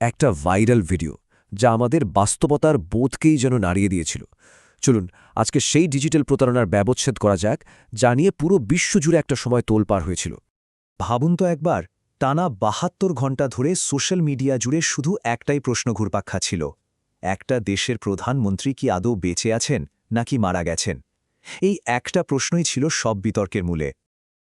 একটা viral video যা আমাদের বাস্তবতার বোধকেই যেন নাড়িয়ে দিয়েছিল। চলুন আজকে সেই ডিজিটাল প্রতারণার ব্যবচ্ছেদ করা যাক, যা নিয়ে পুরো বিশ্বজুড়ে একটা সময় তোলপাড় হয়েছিল। ভাবুন তো একবার, টানা ৭২ ঘণ্টা ধরে সোশ্যাল মিডিয়া জুড়ে শুধু একটাই প্রশ্ন ঘুরপাক খাচ্ছিল, একটা দেশের প্রধানমন্ত্রী কি আদৌ বেঁচে আছেন নাকি মারা গেছেন? এই একটা প্রশ্নই ছিল সব বিতর্কের মূলে।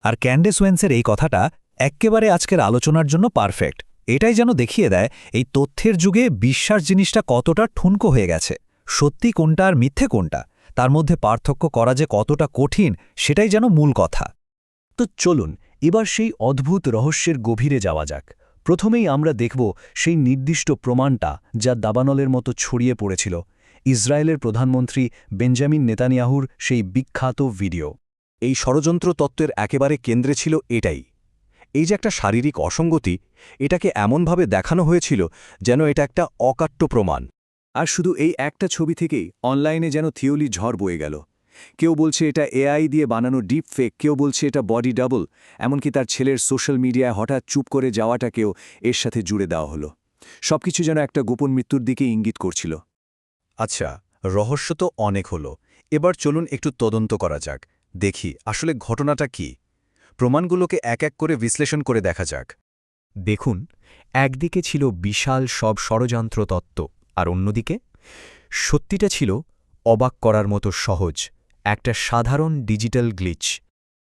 আর ক্যান্ডেস ওয়েন্সের এই কথাটা এক্কেবারে আজকের আলোচনার জন্য পারফেক্ট। এটাই যেন দেখিয়ে দেয় এই তথ্যের যুগে বিশ্বাস জিনিসটা কতটা ঠুনকো হয়ে গেছে। সত্যি কোনটা আর মিথ্যে কোনটা, তার মধ্যে পার্থক্য করা যে কতটা কঠিন, সেটাই যেন মূল কথা। তো চলুন এবার সেই অদ্ভুত রহস্যের গভীরে যাওয়া যাক। প্রথমেই আমরা দেখব সেই নির্দিষ্ট প্রমাণটা যা দাবানলের মতো ছড়িয়ে পড়েছিল, ইসরায়েলের প্রধানমন্ত্রী বেঞ্জামিন নেতানিয়াহুর সেই বিখ্যাত ভিডিও। এই ষড়যন্ত্র তত্ত্বের একেবারে কেন্দ্রে ছিল এটাই। এই যে একটা শারীরিক অসঙ্গতি, এটাকে এমনভাবে দেখানো হয়েছিল যেন এটা একটা অকাট্য প্রমাণ। আর শুধু এই একটা ছবি থেকেই অনলাইনে যেন থিওরি ঝড় বয়ে গেল। কেউ বলছে এটা এআই দিয়ে বানানো ডিপ ফেক, কেউ বলছে এটা বডি ডাবল, এমনকি তার ছেলের সোশ্যাল মিডিয়ায় হঠাৎ চুপ করে যাওয়াটাকেও এর সাথে জুড়ে দেওয়া হলো। সবকিছু যেন একটা গোপন মৃত্যুর দিকে ইঙ্গিত করছিল। আচ্ছা, রহস্য তো অনেক হলো, এবার চলুন একটু তদন্ত করা যাক, দেখি আসলে ঘটনাটা কি। প্রমাণগুলোকে এক এক করে বিশ্লেষণ করে দেখা যাক। দেখুন, একদিকে ছিল বিশাল সব ষড়যন্ত্র তত্ত্ব, আর অন্যদিকে সত্যিটা ছিল অবাক করার মতো সহজ, একটা সাধারণ ডিজিটাল গ্লিচ।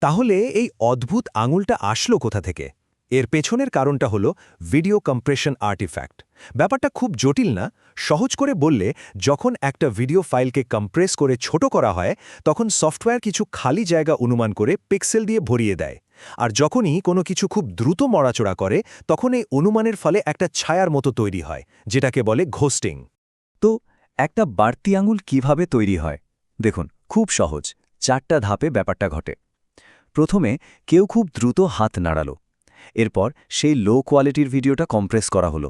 তাহলে এই অদ্ভুত আঙুলটা আসলো কোথা থেকে? এর পেছনের কারণটা হলো ভিডিও কম্প্রেশন আর্টিফ্যাক্ট। ব্যাপারটা খুব জটিল না। সহজ করে বললে, যখন একটা ভিডিও ফাইলকে কম্প্রেস করে ছোট করা হয়, তখন সফটওয়্যার কিছু খালি জায়গা অনুমান করে পিক্সেল দিয়ে ভরিয়ে দেয়। আর যখনই কোনো কিছু খুব দ্রুত মড়াচড়া করে, তখন এই অনুমানের ফলে একটা ছায়ার মতো তৈরি হয়, যেটাকে বলে ঘোস্টিং। তো একটা বাড়তি আঙুল কিভাবে তৈরি হয়? দেখুন, খুব সহজ, 4টা ধাপে ব্যাপারটা ঘটে। প্রথমে কেউ খুব দ্রুত হাত নাড়ালো, এরপর সেই লো কোয়ালিটির ভিডিওটা কম্প্রেস করা হলো।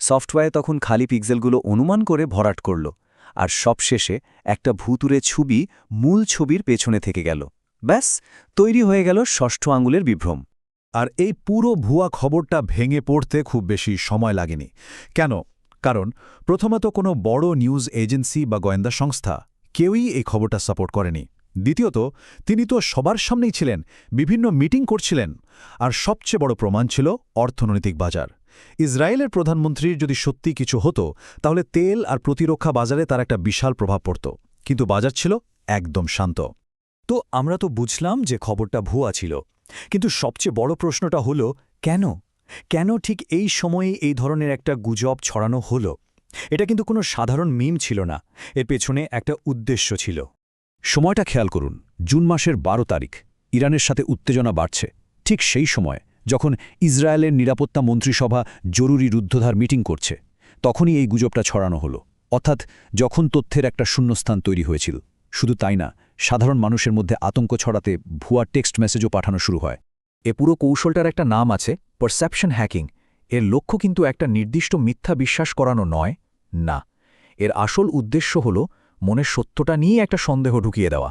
সফটওয়্যার তখন খালি পিক্সেলগুলো অনুমান করে ভরাট করল, আর সবশেষে একটা ভুতুরে ছবি মূল ছবির পেছনে থেকে গেল। ব্যাস, তৈরি হয়ে গেল ষষ্ঠ আঙুলের বিভ্রম। আর এই পুরো ভুয়া খবরটা ভেঙে পড়তে খুব বেশি সময় লাগেনি। কেন? কারণ প্রথমত কোনো বড় নিউজ এজেন্সি বা গোয়েন্দা সংস্থা কেউই এই খবরটা সাপোর্ট করেনি। দ্বিতীয়ত, তিনি তো সবার সামনেই ছিলেন, বিভিন্ন মিটিং করছিলেন। আর সবচেয়ে বড় প্রমাণ ছিল অর্থনৈতিক বাজার। ইসরায়েলের প্রধানমন্ত্রীর যদি সত্যি কিছু হতো, তাহলে তেল আর প্রতিরক্ষা বাজারে তার একটা বিশাল প্রভাব পড়ত। কিন্তু বাজার ছিল একদম শান্ত। তো আমরা তো বুঝলাম যে খবরটা ভুয়া ছিল, কিন্তু সবচেয়ে বড় প্রশ্নটা হলো কেন? কেন ঠিক এই সময়ে এই ধরনের একটা গুজব ছড়ানো হলো? এটা কিন্তু কোনো সাধারণ মিম ছিল না, এর পেছনে একটা উদ্দেশ্য ছিল। সময়টা খেয়াল করুন, জুন মাসের 12 তারিখ, ইরানের সাথে উত্তেজনা বাড়ছে। ঠিক সেই সময় যখন ইসরায়েলের নিরাপত্তা মন্ত্রিসভা জরুরি রুদ্ধদ্বার মিটিং করছে, তখনই এই গুজবটা ছড়ানো হলো। অর্থাৎ যখন তথ্যের একটা শূন্যস্থান তৈরি হয়েছিল। শুধু তাই না, সাধারণ মানুষের মধ্যে আতঙ্ক ছড়াতে ভুয়া টেক্সট মেসেজও পাঠানো শুরু হয়। এ পুরো কৌশলটার একটা নাম আছে, পারসেপশন হ্যাকিং। এর লক্ষ্য কিন্তু একটা নির্দিষ্ট মিথ্যা বিশ্বাস করানো নয়, না, এর আসল উদ্দেশ্য হল মনের সত্যটা নিয়ে একটা সন্দেহ ঢুকিয়ে দেওয়া,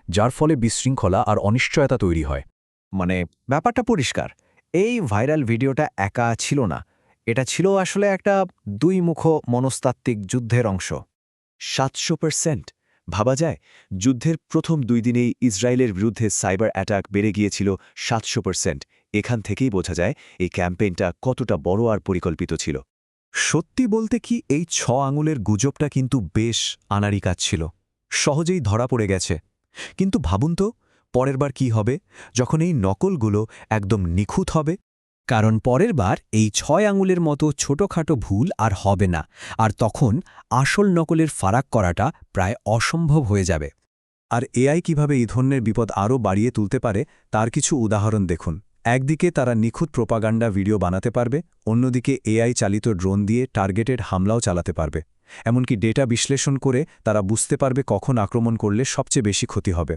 যার ফলে বিশৃঙ্খলা আর অনিশ্চয়তা তৈরি হয়। মানে ব্যাপারটা পরিষ্কার, এই ভাইরাল ভিডিওটা একা ছিল না, এটা ছিল আসলে একটা দুইমুখ মনস্তাত্ত্বিক যুদ্ধের অংশ। 700%! ভাবা যায়, যুদ্ধের প্রথম 2 দিনেই ইসরায়েলের বিরুদ্ধে সাইবার অ্যাটাক বেড়ে গিয়েছিল 700%। এখান থেকেই বোঝা যায় এই ক্যাম্পেইনটা কতটা বড় আর পরিকল্পিত ছিল। সত্যি বলতে কি, এই 6 আঙুলের গুজবটা কিন্তু বেশ আনাড়ি কাজ ছিল, সহজেই ধরা পড়ে গেছে। কিন্তু ভাবুন তো, পরের বার কি হবে, যখন এই নকলগুলো একদম নিখুঁত হবে? কারণ পরের বার এই 6 আঙুলের মতো ছোটখাটো ভুল আর হবে না, আর তখন আসল নকলের ফারাক করাটা প্রায় অসম্ভব হয়ে যাবে। আর এআই কিভাবে এই ধরনের বিপদ আরও বাড়িয়ে তুলতে পারে, তার কিছু উদাহরণ দেখুন। একদিকে তারা নিখুঁত প্রোপাগান্ডা ভিডিও বানাতে পারবে, অন্যদিকে এআই চালিত ড্রোন দিয়ে টার্গেটেড হামলাও চালাতে পারবে। এমনকি ডেটা বিশ্লেষণ করে তারা বুঝতে পারবে কখন আক্রমণ করলে সবচেয়ে বেশি ক্ষতি হবে।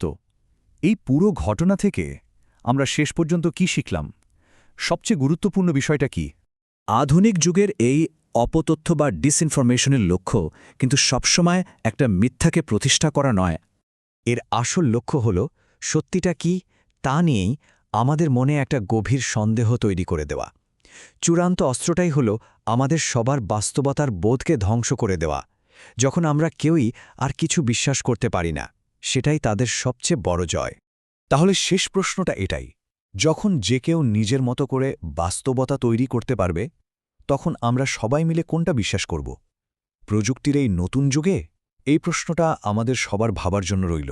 তো এই পুরো ঘটনা থেকে আমরা শেষ পর্যন্ত কি শিখলাম? সবচেয়ে গুরুত্বপূর্ণ বিষয়টা কি? আধুনিক যুগের এই অপতথ্য বা ডিসইনফরমেশনের লক্ষ্য কিন্তু সবসময় একটা মিথ্যাকে প্রতিষ্ঠা করা নয়। এর আসল লক্ষ্য হল সত্যিটা কি তা নিয়েই আমাদের মনে একটা গভীর সন্দেহ তৈরি করে দেওয়া। চূড়ান্ত অস্ত্রটাই হল আমাদের সবার বাস্তবতার বোধকে ধ্বংস করে দেওয়া। যখন আমরা কেউই আর কিছু বিশ্বাস করতে পারি না, সেটাই তাদের সবচেয়ে বড় জয়। তাহলে শেষ প্রশ্নটা এটাই, যখন যে কেউ নিজের মতো করে বাস্তবতা তৈরি করতে পারবে, তখন আমরা সবাই মিলে কোনটা বিশ্বাস করব? প্রযুক্তির এই নতুন যুগে? এই প্রশ্নটা আমাদের সবার ভাবার জন্য রইল।